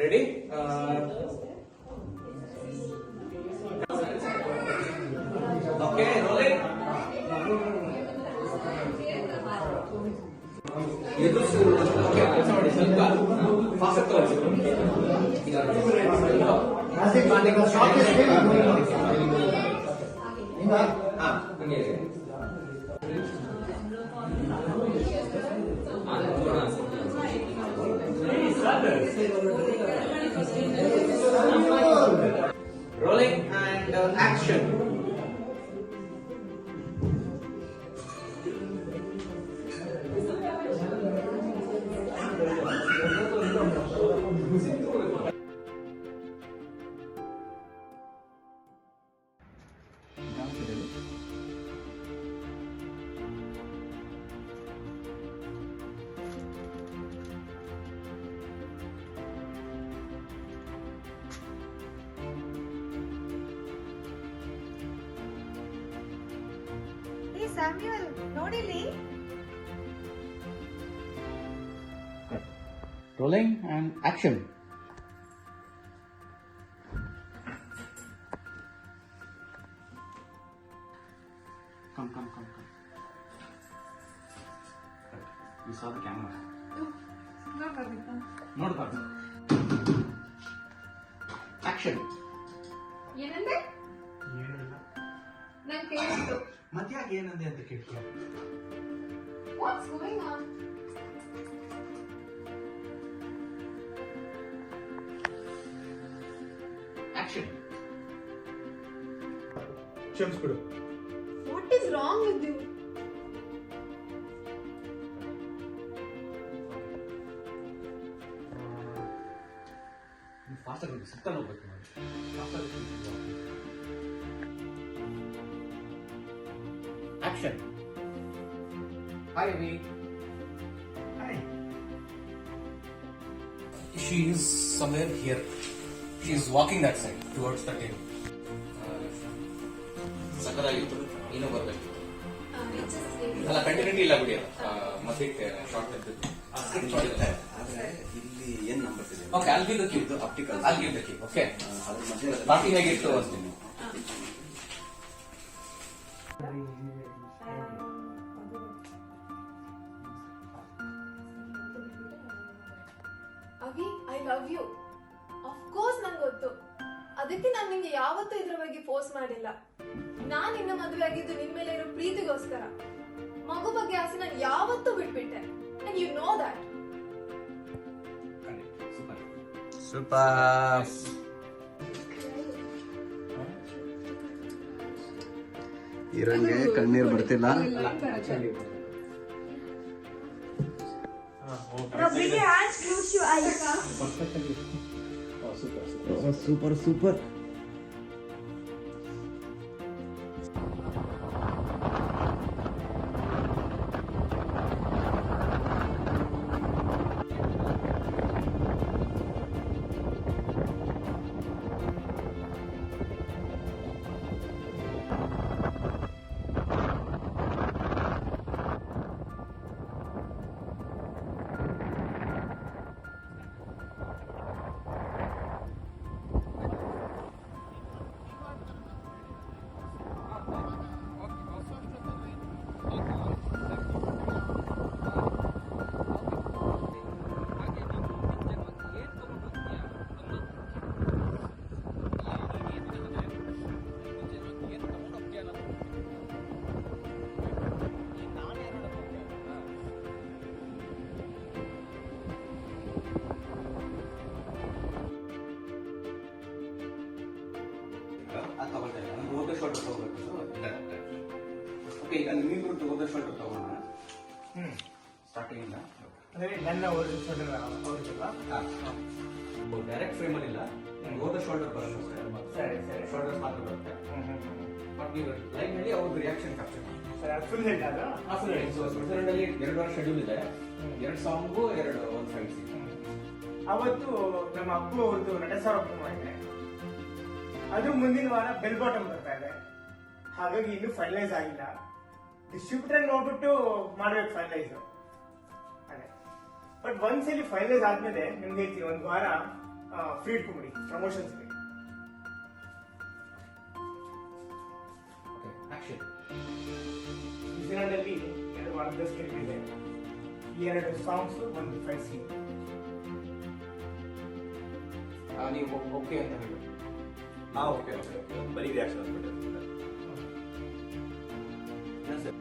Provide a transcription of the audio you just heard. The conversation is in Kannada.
ರೆಡಿ. Okay, rolling. ಕೆಲಸ ಮಾಡಿ, ಸ್ವಲ್ಪ ಫಾಸ್ಟ್ ತೋರಿಸಿ. Rolling and action. ಸ್ಯಾಮ್ಯುಯಲ್ ನೋಡಿಲಿ. Rolling and action. Come. You saw the camera. ನೋಡ್ಬಾರ್ದು. Action. ಏನಂದೆ? ನಾನು ಕೇಳಿದ್ದು. ಮತ್ಯಾಕೆ ಏನಂದೆ ಅಂತ ಕೇಳ್ತೀಯ? What's going on? Action. ಕ್ಷಮಿಸ್ಬಿಡು. What is wrong with you? Fast ಆಗಿ ಸುತ್ತ ಹೋಗ್ಬೇಕು ನೋಡಿ. Action. Hi, Avi. Hi. She is somewhere here. She is walking that side towards the table. ಸಕರಾಗಿತ್ತು, ಇನ್ನೂ ಬರಬೇಕು. ಅಲ್ಲ, ಕಂಟಿನ್ಯೂಟಿ ಇಲ್ಲ ಬಿಡಿ. ಮತ್ತೆ ಶಾರ್ಟ್ ಇಲ್ಲಿ ಏನ್ ನಂಬರ್ ಇದೆ? Okay, I'll give the key. Optical. I'll give the key. Okay. ಅದ್ರ ಮಧ್ಯೆ ಬಾಕಿ ಹೇಗಿತ್ತು ಅಂತೀನಿ. Avi, I love you. Of course ನಂಗೆ ಗೊತ್ತು. ಅದಕ್ಕೆ ನಾನು ನಿಂಗೆ ಯಾವತ್ತೂ ಇದ್ರ ಬಗ್ಗೆ ಫೋರ್ಸ್ ಮಾಡಿಲ್ಲ. ನಾನ್ ನಿನ್ನ ಮದುವೆ ಆಗಿದ್ದು ನಿನ್ ಮೇಲೆ ಇರೋ ಪ್ರೀತಿಗೋಸ್ಕರ. ಮಗು ಬಗ್ಗೆ ಆಸೆ ನಾನು ಯಾವತ್ತೂ ಬಿಟ್ಬಿಟ್ಟೆ. And you know that. Super. ಇರಂಗೆ ಕಣ್ಣೀರ್ ಬರ್ತಿಲ್ಲ. ಸೂಪರ್. ಓಕೆ, ಈಗ ನೀವು ಓದೋ ಶೋಲ್ಡರ್ ತಗೋಣ. ಸ್ಟಾರ್ಟಿಂಗ್ ಇಲ್ಲ ನನ್ನ ಅವ್ರಿಗೆಲ್ಲ ಡೈರೆಕ್ಟ್ ಫ್ರೇಮ್ ಅಲ್ಲಿ ಇಲ್ಲ, ಓದೋ ಶೋಲ್ಡರ್ ಬರುತ್ತೆ. ಸರಿ ಶೋಲ್ಡರ್ಸ್ ಮಾತ್ರ ಬರುತ್ತೆ. ಬಟ್ ನೀವು ಲೈನ್ ನಲ್ಲಿ ಅವ್ರದ್ದು ರಿಯಾಕ್ಷನ್ ಕ್ಯಾಪ್ಚರ್ ಮಾಡಿ. ಸರ್, ಅದು ಫುಲ್ ಹೆಡ್ ಅಲ್ಲ? Full head. ಸ್ವಿಟ್ಜರ್ಲೆಂಡ್ ಅಲ್ಲಿ 2 ವಾರ ಶೆಡ್ಯೂಲ್ ಇದೆ. 2 ಸಾಂಗು, 1 ಫೈಟ್ ಸೀನ್. ಅವತ್ತು ನಮ್ಮ ಅಪ್ಪು ಅವ್ರದ್ದು ನಟಸಾರ್ವಭೌಮ ಇದೆ. ಅದು ಮುಂದಿನ ವಾರ ಬೆಲ್ ಬಾಟಮ್ ಬರ್ತಾ ಇದೆ. ಹಾಗಾಗಿ ಇನ್ನೂ ಫೈನಲೈಸ್ ಆಗಿಲ್ಲ. ಡಿಸ್ಟ್ರಿಬ್ಯೂಟರ್ ನೋಡ್ಬಿಟ್ಟು ಮಾಡ್ಬೇಕು ಫೈನಲೈಸ್. ಅದೇ, ಬಟ್ ಒಂದ್ಸಲಿ ಫೈನಲೈಸ್ ಆದ್ಮೇಲೆ ನಿಮ್ಗೆ ಹೇಳ್ತೀನಿ, 1 ವಾರ ಫ್ರೀ ಇಟ್ಕೊಂಬಿಡಿ ಪ್ರಮೋಷನ್ಸ್ಗೆ. Okay action. ನ್ಯೂಜಿಲೆಂಡಲ್ಲಿ 2 ವಾರದ ಸ್ಕ್ರಿಪ್ಟ್ ಇದೆ, 2 ಸಾಂಗ್ಸ್, 1 ಫೈಟ್ ಸೀನ್. ನೀವು ಓಕೆ ಅಂತ ಹೇಳಿ. ಓಕೆ ಓಕೆ ಓಕೆ ಬರೀ ರಿಯಾಕ್ಷನ್ ಅಂದ್ಬಿಟ್ಟು. ಸರ್